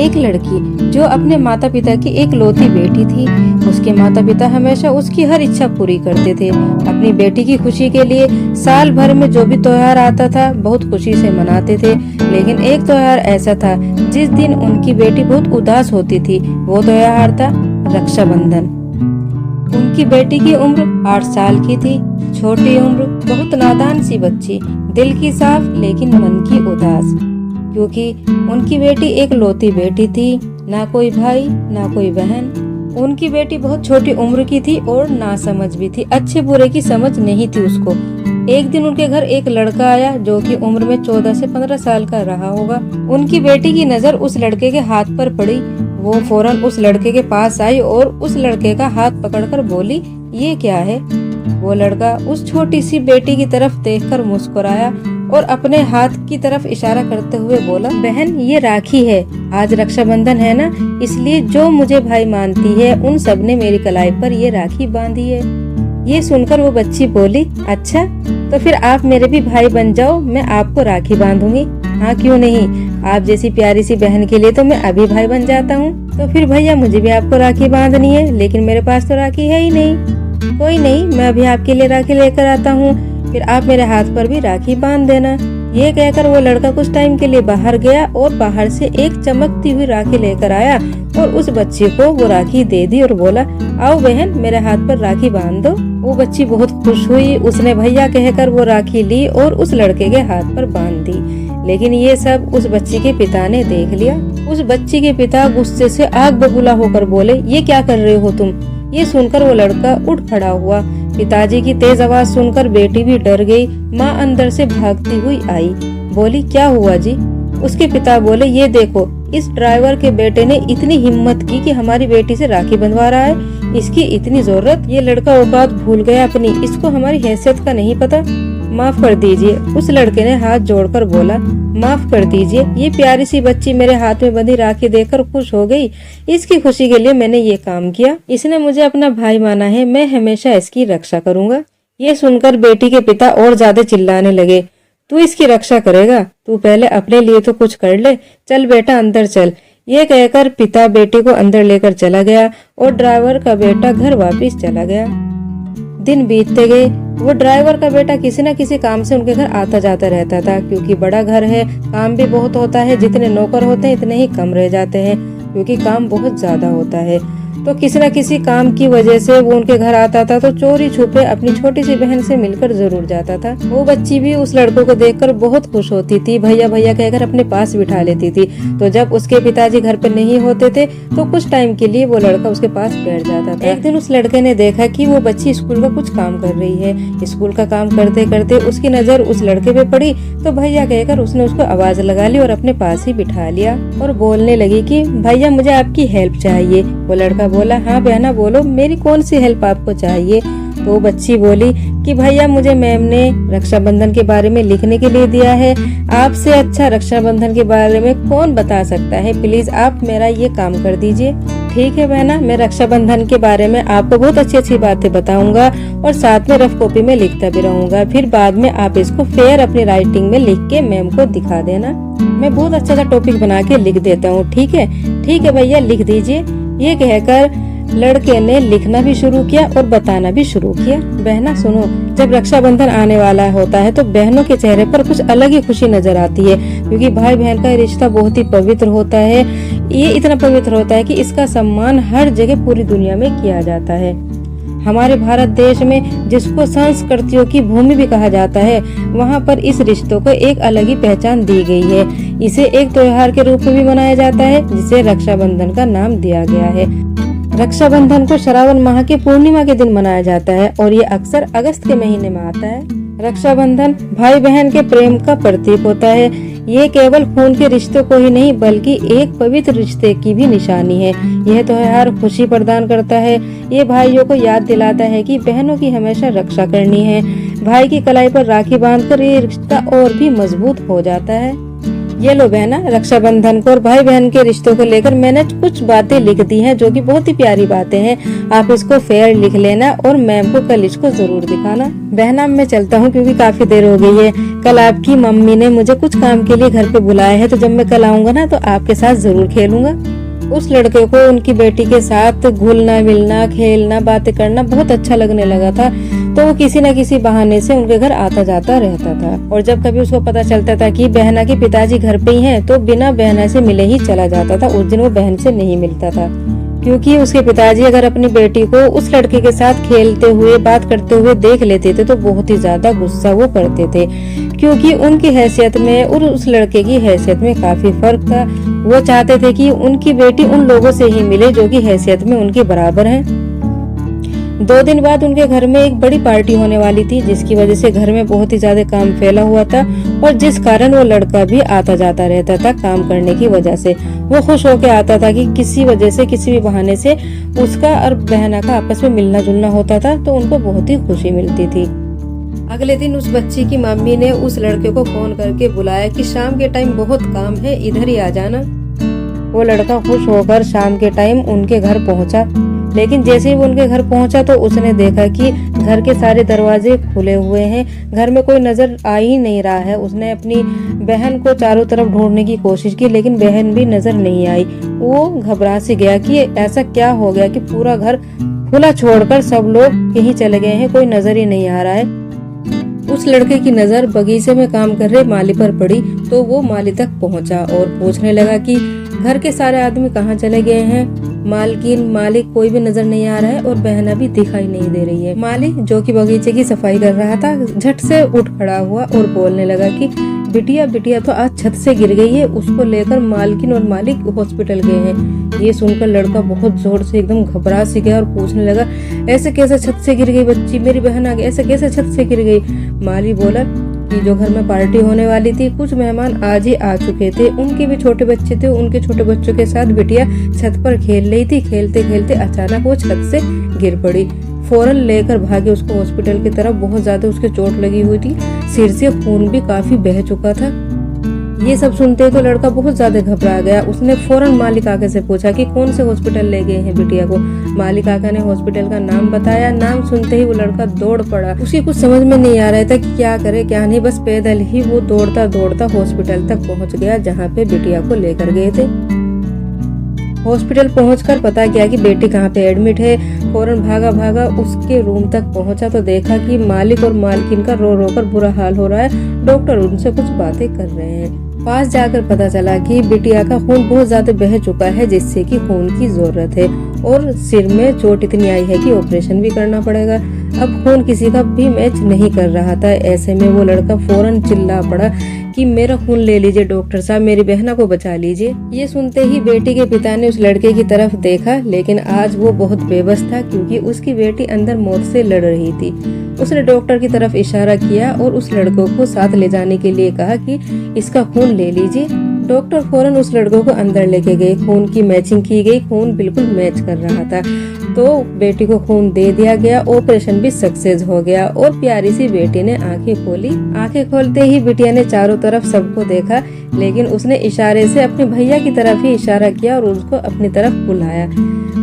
एक लड़की जो अपने माता पिता की एक लौती बेटी थी। उसके माता पिता हमेशा उसकी हर इच्छा पूरी करते थे। अपनी बेटी की खुशी के लिए साल भर में जो भी त्योहार आता था बहुत खुशी से मनाते थे। लेकिन एक त्योहार ऐसा था जिस दिन उनकी बेटी बहुत उदास होती थी। वो त्योहार था रक्षाबंधन। उनकी बेटी की उम्र 8 साल की थी। छोटी उम्र, बहुत नादान सी बच्ची, दिल की साफ लेकिन मन की उदास, क्योंकि उनकी बेटी एक लौती बेटी थी। ना कोई भाई ना कोई बहन। उनकी बेटी बहुत छोटी उम्र की थी और नासमझ भी थी। अच्छे बुरे की समझ नहीं थी उसको। एक दिन उनके घर एक लड़का आया जो कि उम्र में 14 से 15 साल का रहा होगा। उनकी बेटी की नजर उस लड़के के हाथ पर पड़ी। वो फौरन उस लड़के के पास आई और उस लड़के का हाथ पकड़कर बोली, ये क्या है? वो लड़का उस छोटी सी बेटी की तरफ देखकर मुस्कुराया और अपने हाथ की तरफ इशारा करते हुए बोला, बहन ये राखी है। आज रक्षाबंधन है ना, इसलिए जो मुझे भाई मानती है उन सब ने मेरी कलाई पर ये राखी बांधी है। ये सुनकर वो बच्ची बोली, अच्छा तो फिर आप मेरे भी भाई बन जाओ, मैं आपको राखी बांधूंगी। हाँ क्यों नहीं, आप जैसी प्यारी सी बहन के लिए तो मैं अभी भाई बन जाता हूँ। तो फिर भैया मुझे भी आपको राखी बांधनी है, लेकिन मेरे पास तो राखी है ही नहीं। कोई नहीं, मैं अभी आपके लिए राखी लेकर आता हूँ, फिर आप मेरे हाथ पर भी राखी बांध देना। ये कहकर वो लड़का कुछ टाइम के लिए बाहर गया और बाहर से एक चमकती हुई राखी लेकर आया और उस बच्ची को वो राखी दे दी और बोला, आओ बहन मेरे हाथ पर राखी बांध दो। वो बच्ची बहुत खुश हुई। उसने भैया कहकर वो राखी ली और उस लड़के के हाथ पर बांध दी। लेकिन ये सब उस बच्ची के पिता ने देख लिया। उस बच्ची के पिता गुस्से से आग बबूला होकर बोले, ये क्या कर रहे हो तुम? ये सुनकर वो लड़का उठ खड़ा हुआ। पिताजी की तेज आवाज सुनकर बेटी भी डर गई। माँ अंदर से भागती हुई आई, बोली, क्या हुआ जी? उसके पिता बोले, ये देखो, इस ड्राइवर के बेटे ने इतनी हिम्मत की कि हमारी बेटी से राखी बंधवा रहा है। इसकी इतनी जरूरत? ये लड़का औकात भूल गया अपनी, इसको हमारी हैसियत का नहीं पता। माफ कर दीजिए। उस लड़के ने हाथ जोड़कर बोला, माफ कर दीजिए। ये प्यारी सी बच्ची मेरे हाथ में बंधी राखी देखकर खुश हो गई। इसकी खुशी के लिए मैंने ये काम किया। इसने मुझे अपना भाई माना है, मैं हमेशा इसकी रक्षा करूंगा। ये सुनकर बेटी के पिता और ज्यादा चिल्लाने लगे, तू इसकी रक्षा करेगा? तू पहले अपने लिए तो कुछ कर ले। चल बेटा अंदर चल। ये कहकर पिता बेटी को अंदर लेकर चला गया और ड्राइवर का बेटा घर वापस चला गया। दिन बीतते गए। वो ड्राइवर का बेटा किसी न किसी काम से उनके घर आता जाता रहता था, क्योंकि बड़ा घर है, काम भी बहुत होता है। जितने नौकर होते हैं इतने ही कम रह जाते हैं, क्योंकि काम बहुत ज्यादा होता है। तो किसी न किसी काम की वजह से वो उनके घर आता था, तो चोरी छुपे अपनी छोटी सी बहन से मिलकर जरूर जाता था। वो बच्ची भी उस लड़कों को देखकर बहुत खुश होती थी, भैया भैया कहकर अपने पास बिठा लेती थी। तो जब उसके पिताजी घर पर नहीं होते थे तो कुछ टाइम के लिए वो लड़का उसके पास बैठ जाता था। एक दिन उस लड़के ने देखा कि वो बच्ची स्कूल का कुछ काम कर रही है। स्कूल का काम करते करते उसकी नजर उस लड़के पे पड़ी, तो भैया कहकर उसने उसको आवाज लगा ली और अपने पास ही बिठा लिया और बोलने लगी कि भैया मुझे आपकी हेल्प चाहिए। वो लड़का बोला, हाँ बहना बोलो, मेरी कौन सी हेल्प आपको चाहिए? तो बच्ची बोली कि भैया मुझे मैम ने रक्षाबंधन के बारे में लिखने के लिए दिया है। आपसे अच्छा रक्षाबंधन के बारे में कौन बता सकता है? प्लीज आप मेरा ये काम कर दीजिए। ठीक है बहना, मैं रक्षाबंधन के बारे में आपको बहुत अच्छी अच्छी बातें बताऊंगा और साथ में रफ कॉपी में लिखता भी रहूंगा। फिर बाद में आप इसको फेयर अपनी राइटिंग में लिख के मैम को दिखा देना। मैं बहुत अच्छा सा टॉपिक बना के लिख देता हूँ। ठीक है भैया, लिख दीजिए। ये कहकर लड़के ने लिखना भी शुरू किया और बताना भी शुरू किया। बहना सुनो, जब रक्षाबंधन आने वाला होता है तो बहनों के चेहरे पर कुछ अलग ही खुशी नजर आती है, क्योंकि भाई बहन का रिश्ता बहुत ही पवित्र होता है। ये इतना पवित्र होता है कि इसका सम्मान हर जगह पूरी दुनिया में किया जाता है। हमारे भारत देश में, जिसको संस्कृतियों की भूमि भी कहा जाता है, वहाँ पर इस रिश्तों को एक अलग ही पहचान दी गई है। इसे एक त्योहार के रूप में भी मनाया जाता है, जिसे रक्षाबंधन का नाम दिया गया है। रक्षाबंधन को श्रावण माह के पूर्णिमा के दिन मनाया जाता है और ये अक्सर अगस्त के महीने में आता है। रक्षाबंधन भाई बहन के प्रेम का प्रतीक होता है। ये केवल खून के रिश्तों को ही नहीं बल्कि एक पवित्र रिश्ते की भी निशानी है। यह त्योहार खुशी प्रदान करता है। ये भाइयों को याद दिलाता है कि बहनों की हमेशा रक्षा करनी है। भाई की कलाई पर राखी बांधकर ये रिश्ता और भी मजबूत हो जाता है। ये लो बहना, रक्षाबंधन को और भाई बहन के रिश्तों को लेकर मैंने कुछ बातें लिख दी हैं जो कि बहुत ही प्यारी बातें हैं। आप इसको फेयर लिख लेना और मैम को कल इसको जरूर दिखाना। बहना मैं चलता हूँ क्योंकि काफी देर हो गई है। कल आपकी मम्मी ने मुझे कुछ काम के लिए घर पे बुलाया है, तो जब मैं कल आऊंगा ना तो आपके साथ जरूर खेलूंगा। उस लड़के को उनकी बेटी के साथ घुलना मिलना, खेलना, बातें करना बहुत अच्छा लगने लगा था, तो वो किसी न किसी बहाने से उनके घर आता जाता रहता था। और जब कभी उसको पता चलता था कि बहना के पिताजी घर पे ही हैं, तो बिना बहना से मिले ही चला जाता था। उस दिन वो बहन से नहीं मिलता था, क्योंकि उसके पिताजी अगर अपनी बेटी को उस लड़के के साथ खेलते हुए, बात करते हुए देख लेते थे तो बहुत ही ज्यादा गुस्सा वो करते थे, क्योंकि उनकी हैसियत में और उस लड़के की हैसियत में काफी फर्क था। वो चाहते थे कि उनकी बेटी उन लोगों से ही मिले जो कि हैसियत में उनके बराबर हैं। 2 दिन बाद उनके घर में एक बड़ी पार्टी होने वाली थी, जिसकी वजह से घर में बहुत ही ज्यादा काम फैला हुआ था और जिस कारण वो लड़का भी आता जाता रहता था काम करने की वजह से। वो खुश होकर आता था कि किसी वजह से, किसी भी बहाने से उसका और बहना का आपस में मिलना जुलना होता था, तो उनको बहुत ही खुशी मिलती थी। अगले दिन उस बच्ची की मम्मी ने उस लड़के को फोन करके बुलाया कि शाम के टाइम बहुत काम है, इधर ही आ जाना। वो लड़का खुश होकर शाम के टाइम उनके घर पहुंचा, लेकिन जैसे ही वो उनके घर पहुंचा तो उसने देखा कि घर के सारे दरवाजे खुले हुए हैं, घर में कोई नजर आ ही नहीं रहा है। उसने अपनी बहन को चारों तरफ ढूंढने की कोशिश की, लेकिन बहन भी नजर नहीं आई। वो घबरा से गया कि ऐसा क्या हो गया कि पूरा घर खुला छोड़कर सब लोग कहीं चले गए हैं, कोई नजर ही नहीं आ रहा है। उस लड़के की नजर बगीचे में काम कर रहे माली पर पड़ी, तो वो माली तक पहुंचा और पूछने लगा कि घर के सारे आदमी कहाँ चले गए हैं। मालकिन, मालिक कोई भी नजर नहीं आ रहा है और बहना भी दिखाई नहीं दे रही है। माली जो कि बगीचे की सफाई कर रहा था, झट से उठ खड़ा हुआ और बोलने लगा कि बिटिया तो आज छत से गिर गई है, उसको लेकर मालकिन और मालिक हॉस्पिटल गए हैं। ये सुनकर लड़का बहुत जोर से एकदम घबरा सी गया और पूछने लगा, ऐसे कैसे छत से गिर गई बच्ची, मेरी बहन आ गई, ऐसे कैसे छत से गिर गई। माली बोला कि जो घर में पार्टी होने वाली थी, कुछ मेहमान आज ही आ चुके थे, उनके भी छोटे बच्चे थे, उनके छोटे बच्चों के साथ बिटिया छत पर खेल रही थी। खेलते खेलते अचानक वो छत से गिर पड़ी। फौरन लेकर भागे उसको हॉस्पिटल की तरफ। बहुत ज्यादा उसके चोट लगी हुई थी, सिर से खून भी काफी बह चुका था। ये सब सुनते तो लड़का बहुत ज्यादा घबरा गया। उसने फौरन मालिक काका से पूछा कि कौन से हॉस्पिटल ले गए हैं बिटिया को। मालिक काका ने हॉस्पिटल का नाम बताया। नाम सुनते ही वो लड़का दौड़ पड़ा। उसे कुछ समझ में नहीं आ रहा था कि क्या करे क्या नहीं, बस पैदल ही वो दौड़ता दौड़ता हॉस्पिटल तक पहुंच गया जहाँ पे बिटिया को लेकर गए थे। हॉस्पिटल पहुंचकर पता किया कि बेटी कहाँ पे एडमिट है। फौरन भागा उसके रूम तक पहुंचा तो देखा कि मालिक और मालकिन का रो रो कर बुरा हाल हो रहा है। डॉक्टर उनसे कुछ बातें कर रहे हैं। पास जाकर पता चला कि बिटिया का खून बहुत ज्यादा बह चुका है, जिससे कि खून की जरूरत है और सिर में चोट इतनी आई है कि ऑपरेशन भी करना पड़ेगा। अब खून किसी का भी मैच नहीं कर रहा था। ऐसे में वो लड़का फौरन चिल्ला पड़ा कि मेरा खून ले लीजिए डॉक्टर साहब, मेरी बहना को बचा लीजिए। ये सुनते ही बेटी के पिता ने उस लड़के की तरफ देखा, लेकिन आज वो बहुत बेबस था क्योंकि उसकी बेटी अंदर मौत से लड़ रही थी। उसने डॉक्टर की तरफ इशारा किया और उस लड़कों को साथ ले जाने के लिए कहा कि इसका खून ले लीजिए। डॉक्टर फौरन उस लड़कों को अंदर लेके गए। खून की मैचिंग की गई, खून बिल्कुल मैच कर रहा था, तो बेटी को खून दे दिया गया। ऑपरेशन भी सक्सेस हो गया और प्यारी सी बेटी ने आंखें खोली। आंखें खोलते ही बिटिया ने चारों तरफ सबको देखा, लेकिन उसने इशारे से अपने भैया की तरफ ही इशारा किया और उसको अपनी तरफ बुलाया।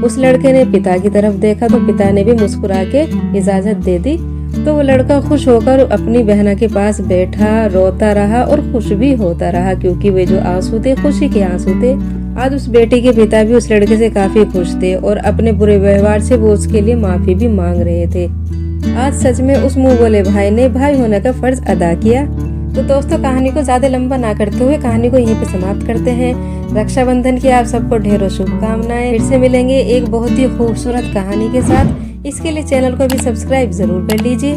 उस लड़के ने पिता की तरफ देखा तो पिता ने भी मुस्कुरा के इजाजत दे दी। तो वो लड़का खुश होकर अपनी बहना के पास बैठा, रोता रहा और खुश भी होता रहा, क्योंकि वे जो आंसू थे खुशी के आंसू थे। आज उस बेटी के पिता भी उस लड़के से काफी खुश थे और अपने बुरे व्यवहार से वो उसके लिए माफी भी मांग रहे थे। आज सच में उस मुंह बोले भाई ने भाई होने का फर्ज अदा किया। तो दोस्तों, कहानी को ज्यादा लंबा ना करते हुए कहानी को यहीं पे समाप्त करते हैं। रक्षाबंधन की आप सबको ढेरों शुभकामनाएं। फिर से मिलेंगे एक बहुत ही खूबसूरत कहानी के साथ। इसके लिए चैनल को भी सब्सक्राइब जरूर कर लीजिए।